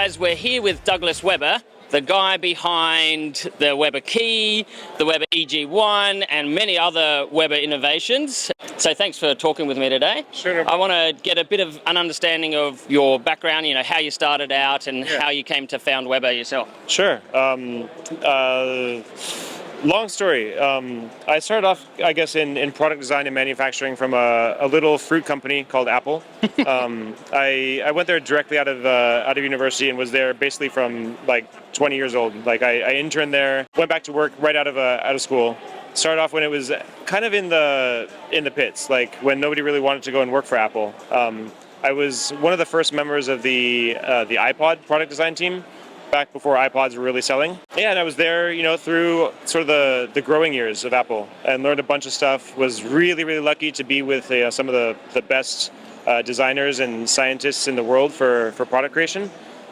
guys, we're here with Douglas Weber, the guy behind the Weber Key, the Weber EG1, and many other Weber innovations. So thanks for talking with me today. Sure. I want to get a bit of an understanding of your background, how you started out and how you came to found Weber yourself. Sure. Long story. I started off, I guess, in product design and manufacturing from a little fruit company called Apple. I went there directly out of university and was there basically from like 20 years old. Like I interned there, went back to work right out of school. Started off when it was kind of in the pits, like when nobody really wanted to go and work for Apple. I was one of the first members of the iPod product design team, back before iPods were really selling. Yeah, and I was there, through sort of the growing years of Apple and learned a bunch of stuff. Was really, really lucky to be with some of the best designers and scientists in the world for product creation,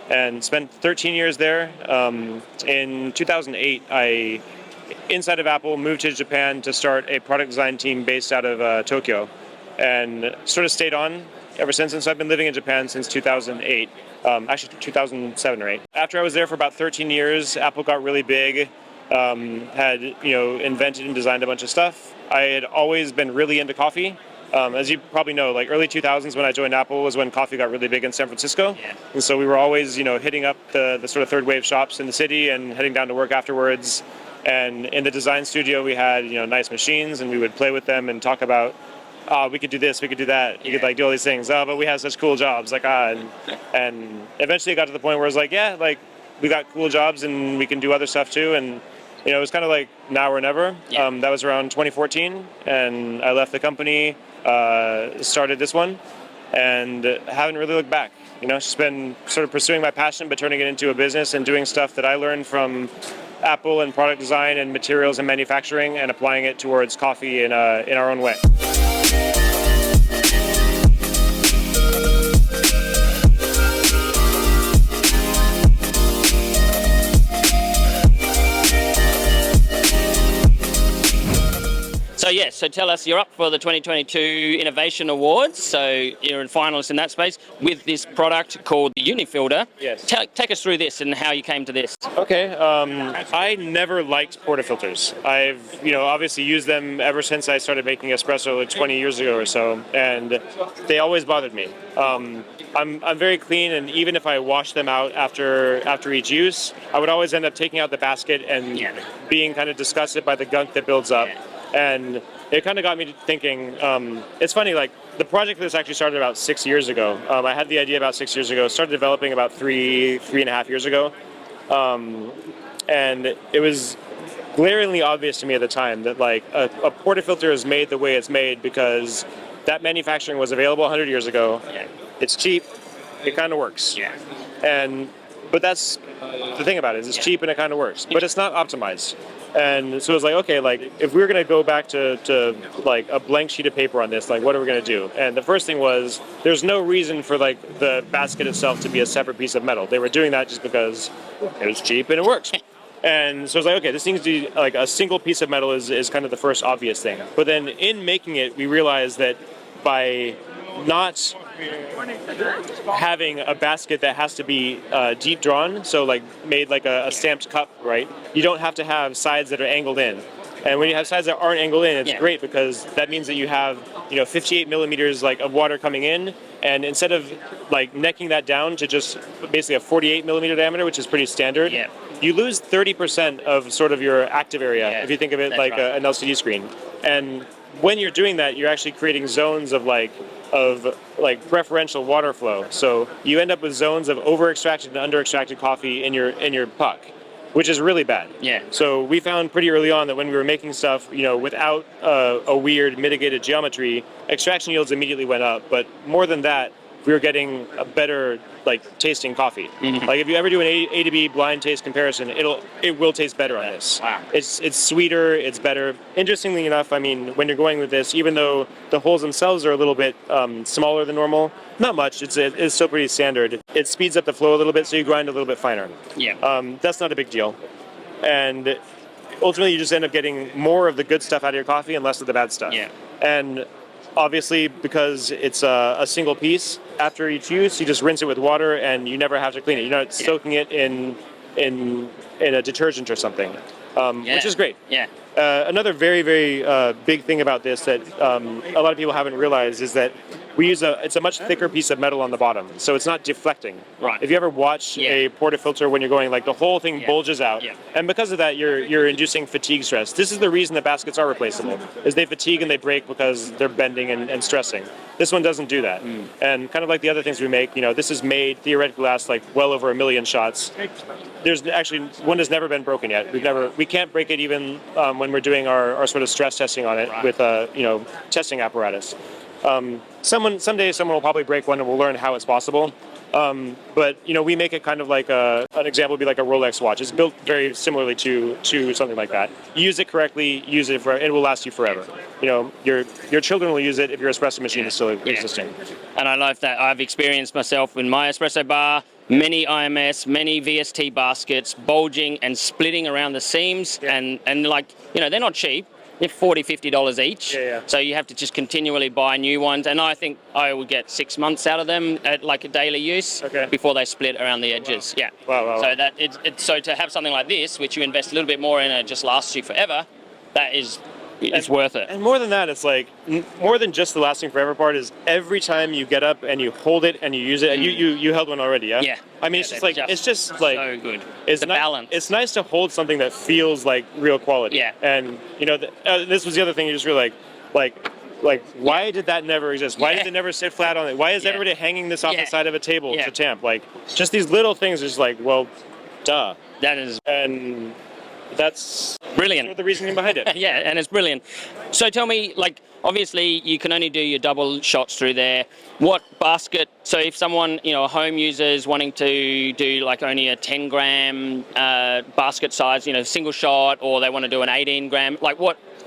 and spent 13 years there. In 2008, inside of Apple, moved to Japan to start a product design team based out of Tokyo, and sort of stayed on ever since. And so I've been living in Japan since 2008. Actually 2007 or 8. After I was there for about 13 years, Apple got really big, had invented and designed a bunch of stuff. I had always been really into coffee. As you probably know, like early 2000s when I joined Apple was when coffee got really big in San Francisco. Yeah. And so we were always, hitting up the sort of third wave shops in the city and heading down to work afterwards. And in the design studio we had, nice machines, and we would play with them and talk about, we could do this, we could do that. You could do all these things. But we have such cool jobs. And eventually it got to the point where it was we got cool jobs and we can do other stuff too. And it was kind of like now or never. Yeah. That was around 2014, and I left the company, started this one, and haven't really looked back. Just been sort of pursuing my passion, but turning it into a business and doing stuff that I learned from Apple and product design and materials and manufacturing, and applying it towards coffee in our own way. So tell us, you're up for the 2022 Innovation Awards, so you're a finalist in that space with this product called the Unifilter. Yes. Take us through this and how you came to this. Okay, I never liked portafilters. I've, obviously used them ever since I started making espresso like 20 years ago or so, and they always bothered me. I'm very clean, and even if I wash them out after each use, I would always end up taking out the basket and being kind of disgusted by the gunk that builds up. And it kind of got me thinking, it's funny, like the project for this actually started about 6 years ago. I had the idea about 6 years ago, started developing about three and a half years ago. And it was glaringly obvious to me at the time that like a portafilter is made the way it's made because that manufacturing was available 100 years ago. Yeah. It's cheap, it kind of works. Yeah. But that's the thing about it, is it's cheap and it kind of works, but it's not optimized. And so it was like, okay, like if we were going to go back to like a blank sheet of paper on this, like what are we going to do? And the first thing was, there's no reason for like the basket itself to be a separate piece of metal. They were doing that just because it was cheap and it works. And so I was like, okay, this needs to be like a single piece of metal is kind of the first obvious thing. But then in making it, we realized that by not having a basket that has to be deep drawn, so like made like a stamped cup, right? You don't have to have sides that are angled in. And when you have sides that aren't angled in, it's great because that means that you have 58 millimeters like of water coming in, and instead of like necking that down to just basically a 48 millimeter diameter, which is pretty standard, you lose 30% of sort of your active area if you think of it like an LCD screen. And when you're doing that, you're actually creating zones of preferential water flow. So you end up with zones of over-extracted and under-extracted coffee in your puck, which is really bad. Yeah. So we found pretty early on that when we were making stuff, without a weird mitigated geometry, extraction yields immediately went up. But more than that, we were getting a better tasting coffee. Mm-hmm. Like if you ever do an A to B blind taste comparison, it will taste better on this. Wow. It's sweeter, it's better. Interestingly enough, I mean, when you're going with this, even though the holes themselves are a little bit smaller than normal, not much. It's still pretty standard. It speeds up the flow a little bit, so you grind a little bit finer. Yeah. That's not a big deal, and ultimately you just end up getting more of the good stuff out of your coffee and less of the bad stuff. Yeah. And obviously, because it's a single piece, after each use, you just rinse it with water, and you never have to clean it. You're not soaking it in a detergent or something, which is great. Yeah. Another very, very big thing about this that a lot of people haven't realized is that it's a much thicker piece of metal on the bottom, so it's not deflecting. Right. If you ever watch a portafilter when you're going, like, the whole thing bulges out, and because of that, you're inducing fatigue stress. This is the reason that baskets are replaceable, is they fatigue and they break because they're bending and stressing. This one doesn't do that. And kind of like the other things we make, this is made theoretically last like well over 1 million shots. There's actually one has never been broken yet. We can't break it even when we're doing our sort of stress testing on it with testing apparatus. Someday someone will probably break one and we'll learn how it's possible. But we make it kind of like an example would be like a Rolex watch. It's built very similarly to something like that. Use it correctly, use it it will last you forever. Your children will use it if your espresso machine is still existing. And I love that. I've experienced myself in my espresso bar, many IMS, many VST baskets, bulging and splitting around the seams, and like, they're not cheap. They're $40, $50 each. So you have to just continually buy new ones. And I think I would get 6 months out of them at like a daily use before they split around the edges. Wow. Wow. So that so to have something like this, which you invest a little bit more in and it just lasts you forever, it's worth it. And more than that, it's like more than just the lasting forever part is every time you get up and you hold it and you use it, and you held one already, yeah? Yeah. I mean, it's just like so good. It's the balance. It's nice to hold something that feels like real quality. Yeah. And this was the other thing. You just were like, why did that never exist? Why did it never sit flat on it? Why is everybody hanging this off the side of a table to tamp? Like, just these little things are just like, well, duh. That is. And that's brilliant. Sort of the reasoning behind it. Yeah, and it's brilliant. So tell me, like, obviously you can only do your double shots through there. What basket, so if someone, a home user is wanting to do like only a 10 gram basket size, single shot, or they want to do an 18 gram, like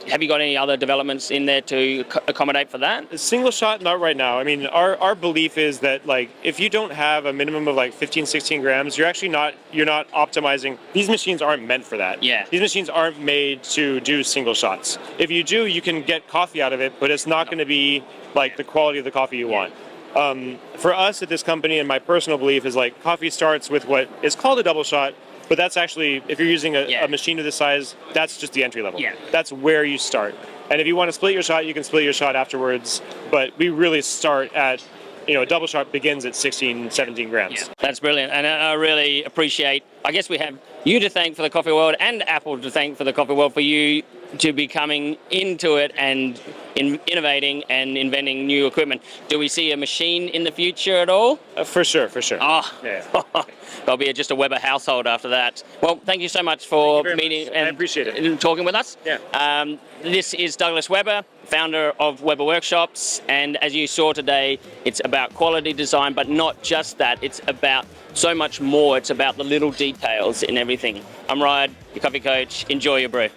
have you got any other developments in there to accommodate for that? A single shot, not right now. I mean, our belief is that, like, if you don't have a minimum of like 15, 16 grams, you're not optimizing. These machines aren't meant for that. Yeah. These machines aren't made to do single shots. If you do, you can get coffee out of it, but it's not going to be like the quality of the coffee you want. For us at this company, and my personal belief is like coffee starts with what is called a double shot. But that's actually, if you're using a machine of this size, that's just the entry level. Yeah. That's where you start. And if you want to split your shot, you can split your shot afterwards. But we really start at, a double shot begins at 16, 17 grams. Yeah. That's brilliant. And I really appreciate, I guess we have you to thank for the coffee world and Apple to thank for the coffee world for you to be coming into it and innovating and inventing new equipment. Do we see a machine in the future at all? For sure. Oh, yeah. There'll be just a Weber household after that. Well, thank you so much for meeting and I appreciate it. And talking with us. Yeah. This is Douglas Weber, founder of Weber Workshops, and as you saw today, it's about quality design, but not just that. It's about so much more. It's about the little details in everything. I'm Ryan, your coffee coach. Enjoy your brew.